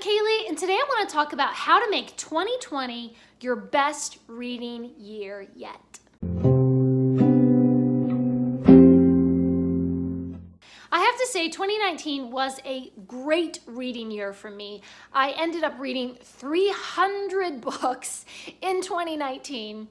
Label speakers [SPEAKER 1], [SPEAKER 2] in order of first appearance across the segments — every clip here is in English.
[SPEAKER 1] Kaylee, and today I want to talk about how to make 2020 your best reading year yet. I have to say 2019 was a great reading year for me. I ended up reading 300 books in 2019.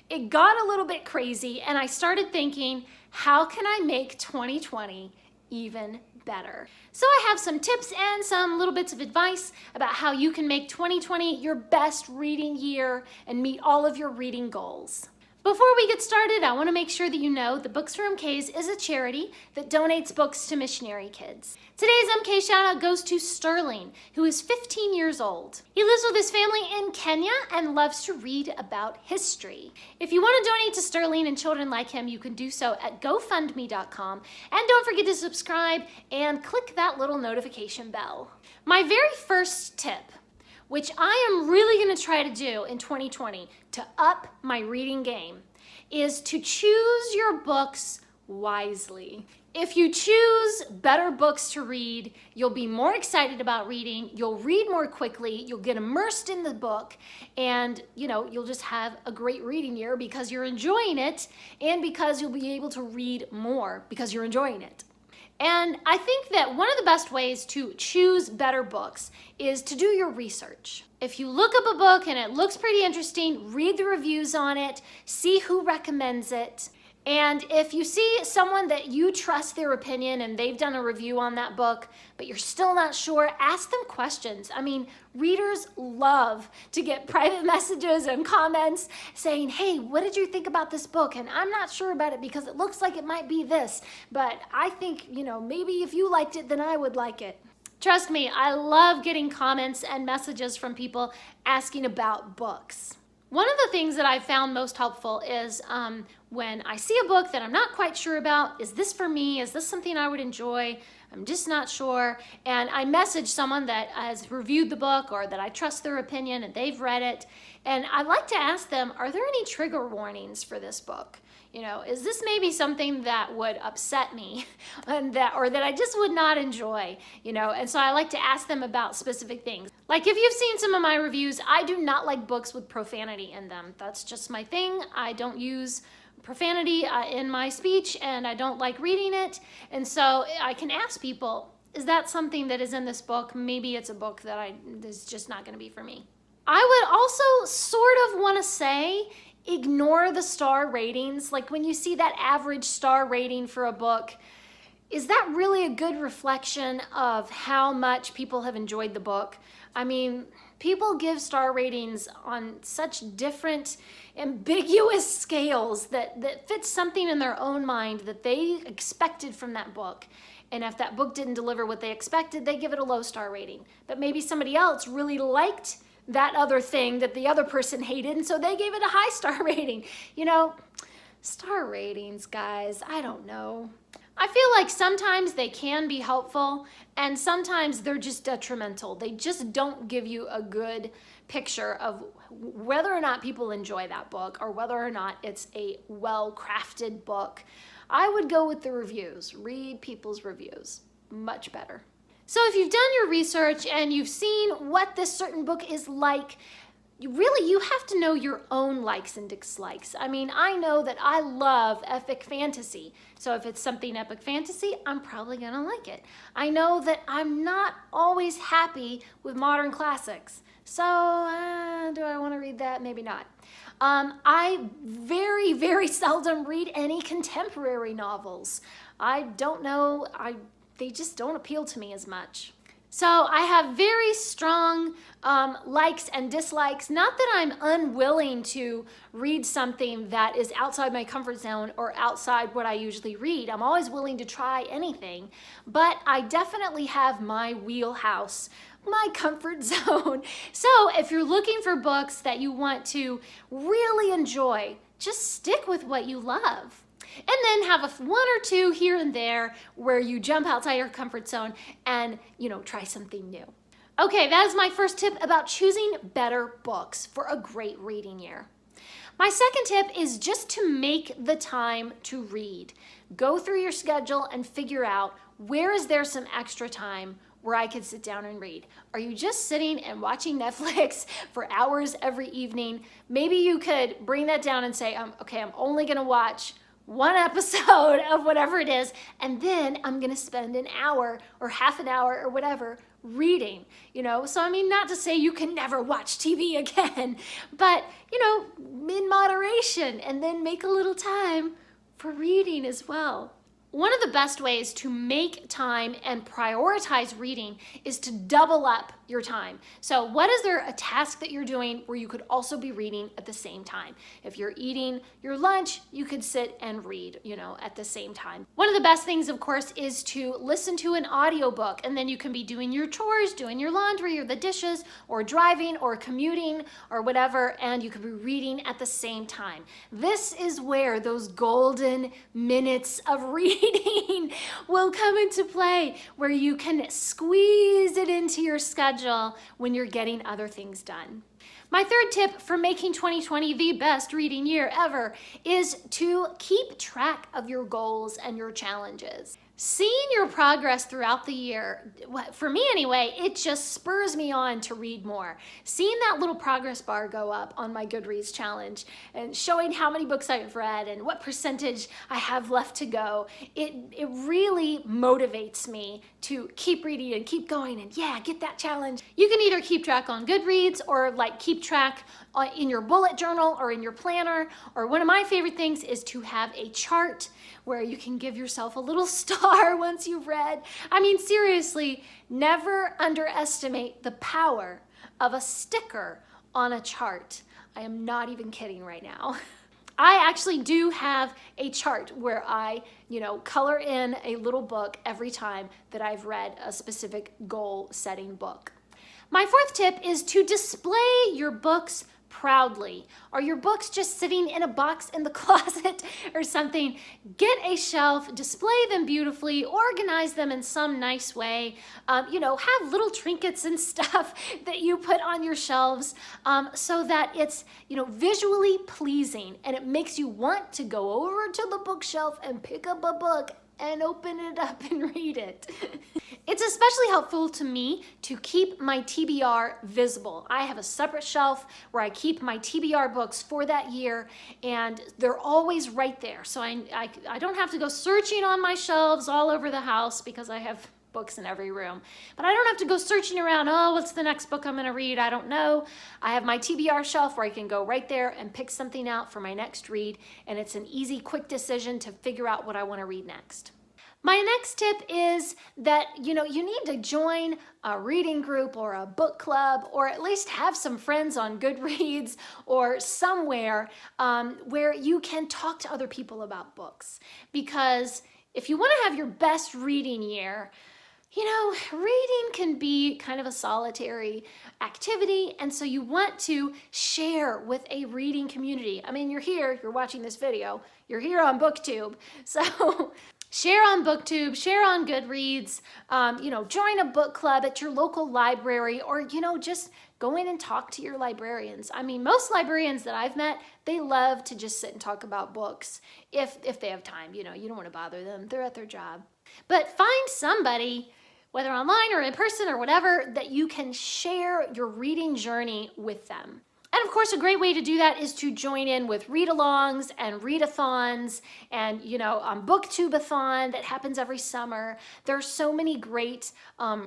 [SPEAKER 1] It got a little bit crazy and I started thinking, how can I make 2020 even better? So I have some tips and some little bits of advice about how you can make 2020 your best reading year and meet all of your reading goals. Before we get started, I want to make sure that you know that Books for MKs is a charity that donates books to missionary kids. Today's MK shout out goes to Sterling, who is 15 years old. He lives with his family in Kenya and loves to read about history. If you want to donate to Sterling and children like him, you can do so at GoFundMe.com. And don't forget to subscribe and click that little notification bell. My very first tip, which I am really going to try to do in 2020 to up my reading game, is to choose your books wisely. If you choose better books to read, you'll be more excited about reading, you'll read more quickly, you'll get immersed in the book, and you'll just have a great reading year because you're enjoying it and because you'll be able to read more because you're enjoying it. And I think that one of the best ways to choose better books is to do your research. If you look up a book and it looks pretty interesting, read the reviews on it, see who recommends it. And if you see someone that you trust their opinion and they've done a review on that book, but you're still not sure, ask them questions. I mean, readers love to get private messages and comments saying, hey, what did you think about this book? And I'm not sure about it because it looks like it might be this, but I think, maybe if you liked it, then I would like it. Trust me, I love getting comments and messages from people asking about books. One of the things that I've found most helpful is when I see a book that I'm not quite sure about, is this for me? Is this something I would enjoy? I'm just not sure. And I message someone that has reviewed the book or that I trust their opinion and they've read it. And I like to ask them, are there any trigger warnings for this book? Is this maybe something that would upset me or that I just would not enjoy, And so I like to ask them about specific things. Like if you've seen some of my reviews, I do not like books with profanity in them. That's just my thing. I don't use profanity in my speech and I don't like reading it. And so I can ask people, is that something that is in this book? Maybe it's a book that is just not going to be for me. I would also sort of want to say, ignore the star ratings. Like when you see that average star rating for a book, is that really a good reflection of how much people have enjoyed the book? I mean, people give star ratings on such different, ambiguous scales that fit something in their own mind that they expected from that book. And if that book didn't deliver what they expected, they give it a low star rating. But maybe somebody else really liked that other thing that the other person hated, and so they gave it a high star rating. Star ratings, guys, I don't know. I feel like sometimes they can be helpful, and sometimes they're just detrimental. They just don't give you a good picture of whether or not people enjoy that book or whether or not it's a well-crafted book. I would go with the reviews. Read people's reviews. Much better. So if you've done your research and you've seen what this certain book is like, you have to know your own likes and dislikes. I mean, I know that I love epic fantasy. So if it's something epic fantasy, I'm probably gonna like it. I know that I'm not always happy with modern classics. So do I wanna read that? Maybe not. I very, very seldom read any contemporary novels. I don't know, they just don't appeal to me as much. So I have very strong likes and dislikes. Not that I'm unwilling to read something that is outside my comfort zone or outside what I usually read. I'm always willing to try anything, but I definitely have my wheelhouse, my comfort zone. So if you're looking for books that you want to really enjoy, just stick with what you love. And then have one or two here and there where you jump outside your comfort zone and, try something new. Okay, that is my first tip about choosing better books for a great reading year. My second tip is just to make the time to read. Go through your schedule and figure out where is there some extra time where I could sit down and read? Are you just sitting and watching Netflix for hours every evening? Maybe you could bring that down and say, okay, I'm only gonna watch one episode of whatever it is, and then I'm gonna spend an hour or half an hour or whatever reading, So I mean, not to say you can never watch TV again, but in moderation, and then make a little time for reading as well. One of the best ways to make time and prioritize reading is to double up your time. So what is there a task that you're doing where you could also be reading at the same time? If you're eating your lunch, you could sit and read, at the same time. One of the best things, of course, is to listen to an audiobook, and then you can be doing your chores, doing your laundry or the dishes, or driving or commuting or whatever, and you could be reading at the same time. This is where those golden minutes of reading will come into play, where you can squeeze it into your schedule when you're getting other things done. My third tip for making 2020 the best reading year ever is to keep track of your goals and your challenges. Seeing your progress throughout the year, for me anyway, it just spurs me on to read more. Seeing that little progress bar go up on my Goodreads challenge and showing how many books I've read and what percentage I have left to go, it really motivates me to keep reading and keep going and get that challenge. You can either keep track on Goodreads or keep track in your bullet journal or in your planner, or one of my favorite things is to have a chart where you can give yourself a little star once you've read. I mean, seriously, never underestimate the power of a sticker on a chart. I am not even kidding right now. I actually do have a chart where I, color in a little book every time that I've read a specific goal-setting book. My fourth tip is to display your books proudly. Are your books just sitting in a box in the closet or something? Get a shelf, display them beautifully, organize them in some nice way. Have little trinkets and stuff that you put on your shelves so that it's, visually pleasing, and it makes you want to go over to the bookshelf and pick up a book and open it up and read it. It's especially helpful to me to keep my TBR visible. I have a separate shelf where I keep my TBR books for that year, and they're always right there. So I don't have to go searching on my shelves all over the house because I have books in every room. But I don't have to go searching around, what's the next book I'm gonna read? I don't know. I have my TBR shelf where I can go right there and pick something out for my next read, and it's an easy, quick decision to figure out what I wanna read next. My next tip is that, you need to join a reading group or a book club, or at least have some friends on Goodreads or somewhere where you can talk to other people about books. Because if you want to have your best reading year, reading can be kind of a solitary activity, and so you want to share with a reading community. I mean, you're here, you're watching this video, you're here on BookTube, so share on BookTube, share on Goodreads, join a book club at your local library, or, just go in and talk to your librarians. I mean, most librarians that I've met, they love to just sit and talk about books if they have time. You don't want to bother them. They're at their job. But find somebody, whether online or in person or whatever, that you can share your reading journey with them. And of course, a great way to do that is to join in with read-alongs and readathons and, BookTube-a-thon that happens every summer. There are so many great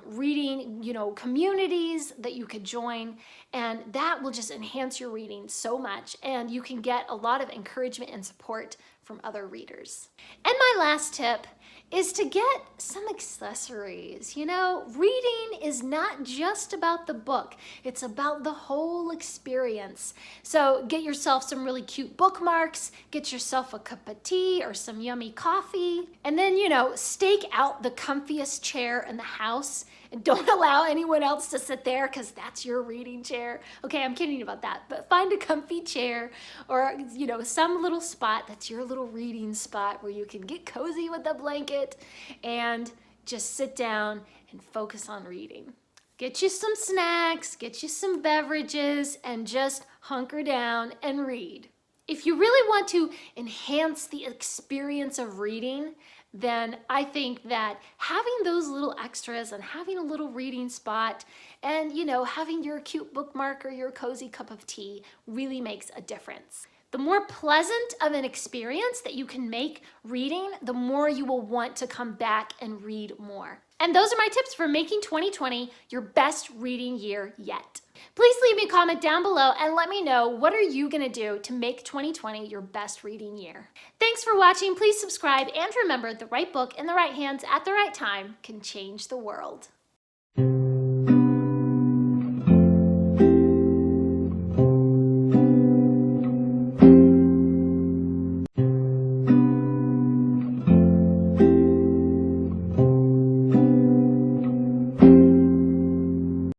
[SPEAKER 1] reading, communities that you could join, and that will just enhance your reading so much, and you can get a lot of encouragement and support from other readers. And my last tip is to get some accessories. Reading is not just about the book, it's about the whole experience. So get yourself some really cute bookmarks, get yourself a cup of tea or some yummy coffee, and then, stake out the comfiest chair in the house, and don't allow anyone else to sit there because that's your reading chair. Okay, I'm kidding about that, but find a comfy chair or, some little spot that's your little reading spot where you can get cozy with a blanket and just sit down and focus on reading. Get you some snacks, get you some beverages, and just hunker down and read. If you really want to enhance the experience of reading, then I think that having those little extras and having a little reading spot and, having your cute bookmark or your cozy cup of tea really makes a difference. The more pleasant of an experience that you can make reading, the more you will want to come back and read more. And those are my tips for making 2020 your best reading year yet. Please leave me a comment down below and let me know, what are you gonna do to make 2020 your best reading year? Thanks for watching. Please subscribe, and remember, the right book in the right hands at the right time can change the world.